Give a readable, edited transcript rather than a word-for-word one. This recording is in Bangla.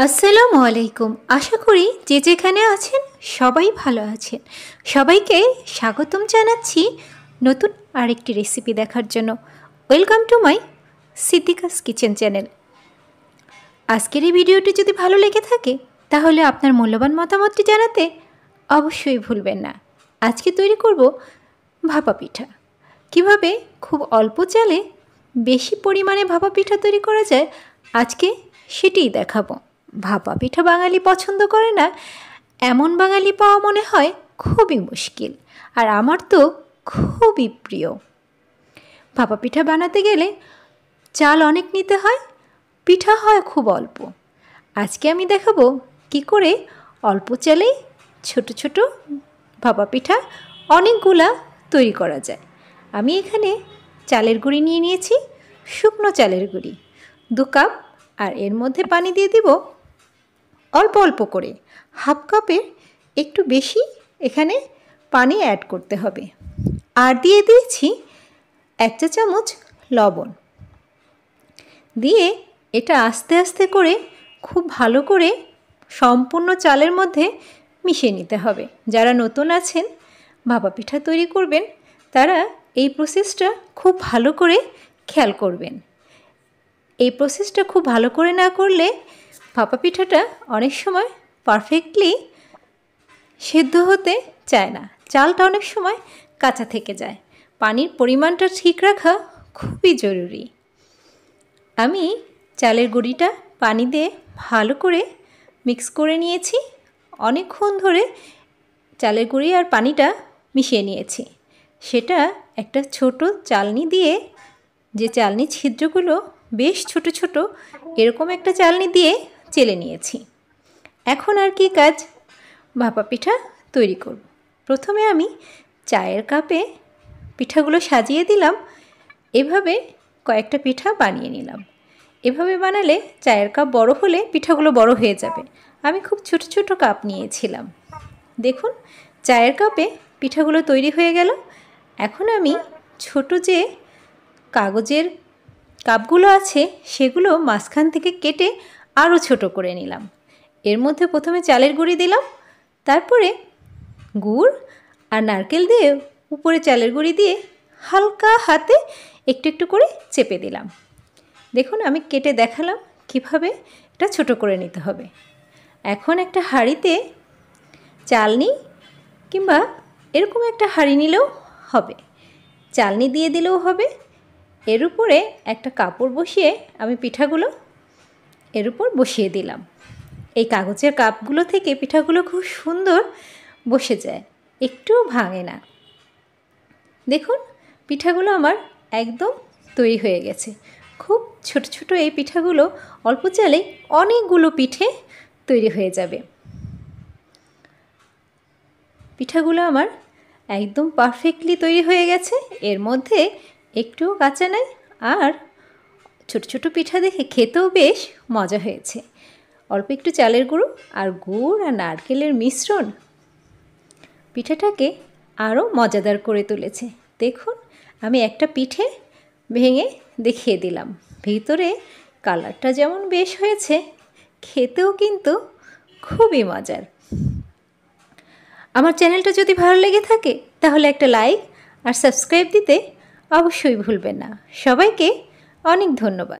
আসসালামু আলাইকুম। আশা করি যে যেখানে আছেন সবাই ভালো আছেন। সবাইকে স্বাগতম জানাচ্ছি নতুন আরেকটি রেসিপি দেখার জন্য। Welcome to my Siddika's kitchen channel. আজকের এই ভিডিওটি যদি ভালো লেগে থাকে তাহলে আপনার মূল্যবান মতামতটি জানাতে অবশ্যই ভুলবেন না। আজকে তৈরি করব ভাপা পিঠা। কিভাবে খুব অল্প চালে বেশি পরিমাণে ভাপা পিঠা তৈরি করা যায় আজকে সেটিই দেখাবো। ভাপা পিঠা বাঙালি পছন্দ করে না এমন বাঙালি পাওয়া মনে হয় খুবই মুশকিল, আর আমার তো খুবই প্রিয়। ভাপা পিঠা বানাতে গেলে চাল অনেক নিতে হয়, পিঠা হয় খুব অল্প। আজকে আমি দেখাবো কি করে অল্প চালেই ছোট ছোট ভাপা পিঠা অনেকগুলা তৈরি করা যায়। আমি এখানে চালের গুঁড়ি নিয়ে নিয়েছি, শুকনো চালের গুঁড়ি 2 কাপ, আর এর মধ্যে পানি দিয়ে দিব অল্প অল্প করে। হাফ কাপের একটু বেশি এখানে পানি অ্যাড করতে হবে। আর দিয়ে দিয়েছি 1 চা চামচ লবণ। দিয়ে এটা আস্তে আস্তে করে খুব ভালো করে সম্পূর্ণ চালের মধ্যে মিশিয়ে নিতে হবে। যারা নতুন আছেন ভাপা পিঠা তৈরি করবেন তারা এই প্রসেসটা খুব ভালো করে খেয়াল করবেন। এই প্রসেসটা খুব ভালো করে না করলে ভাপা পিঠাটা অনেক সময় পারফেক্টলি সেদ্ধ হতে চায় না, চালটা অনেক সময় কাঁচা থেকে যায়। পানির পরিমাণটা ঠিক রাখা খুবই জরুরি। আমি চালের গুঁড়িটা পানি দিয়ে ভালো করে মিক্স করে নিয়েছি। অনেকক্ষণ ধরে চালের গুঁড়ি আর পানিটা মিশিয়ে নিয়েছি। সেটা একটা ছোট চালনি দিয়ে, যে চালনি ছিদ্রগুলো বেশ ছোট ছোট, এরকম একটা চালনি দিয়ে চেলে নিয়েছি। এখন আর কি কাজ, ভাপা পিঠা তৈরি করব। প্রথমে আমি চায়ের কাপে পিঠাগুলো সাজিয়ে দিলাম। এভাবে কয়েকটা পিঠা বানিয়ে নিলাম। এভাবে বানালে চায়ের কাপ বড় হলে পিঠাগুলো বড় হয়ে যাবে। আমি খুব ছোট ছোট কাপ নিয়েছিলাম। দেখুন চায়ের কাপে পিঠাগুলো তৈরি হয়ে গেল। এখন আমি ছোট যে কাগজের কাপগুলো আছে সেগুলো মাঝখান থেকে কেটে আরও ছোট করে নিলাম। এর মধ্যে প্রথমে চালের গুঁড়ি দিলাম, তারপরে গুড় আর নারকেল দিয়ে উপরে চালের গুঁড়ি দিয়ে হালকা হাতে একটু একটু করে চেপে দিলাম। দেখুন আমি কেটে দেখালাম কিভাবে এটা ছোট করে নিতে হবে। এখন একটা হাঁড়িতে চালনি কিংবা এরকম একটা হাঁড়ি নিলেও হবে, চালনি দিয়ে দিলেও হবে। এর উপরে একটা কাপড় বসিয়ে আমি পিঠাগুলো এর উপর বসিয়ে দিলাম। এই কাগজের কাপগুলো থেকে পিঠাগুলো খুব সুন্দর বসে যায়, একটুও ভাঙে না। দেখুন পিঠাগুলো আমার একদম তৈরি হয়ে গেছে। খুব ছোট ছোট এই পিঠাগুলো অল্প চালে অনেকগুলো পিঠে তৈরি হয়ে যাবে। পিঠাগুলো আমার একদম পারফেক্টলি তৈরি হয়ে গেছে, এর মধ্যে একটুও কাঁচা নাই। আর ছোট ছোট পিঠা দেখে খেতেও বেশ মজা হয়েছে। অল্প একটু চালের গুঁড়ো আর গুড় আর নারকেলের মিশ্রণ পিঠাটাকে আরও মজাদার করে তুলেছে। দেখুন আমি একটা পিঠে ভেঙে দেখিয়ে দিলাম। ভিতরে কালারটা যেমন বেশ হয়েছে, খেতেও কিন্তু খুবই মজার। আমার চ্যানেলটা যদি ভালো লেগে থাকে তাহলে একটা লাইক আর সাবস্ক্রাইব দিতে অবশ্যই ভুলবেন না। সবাইকে অনেক ধন্যবাদ।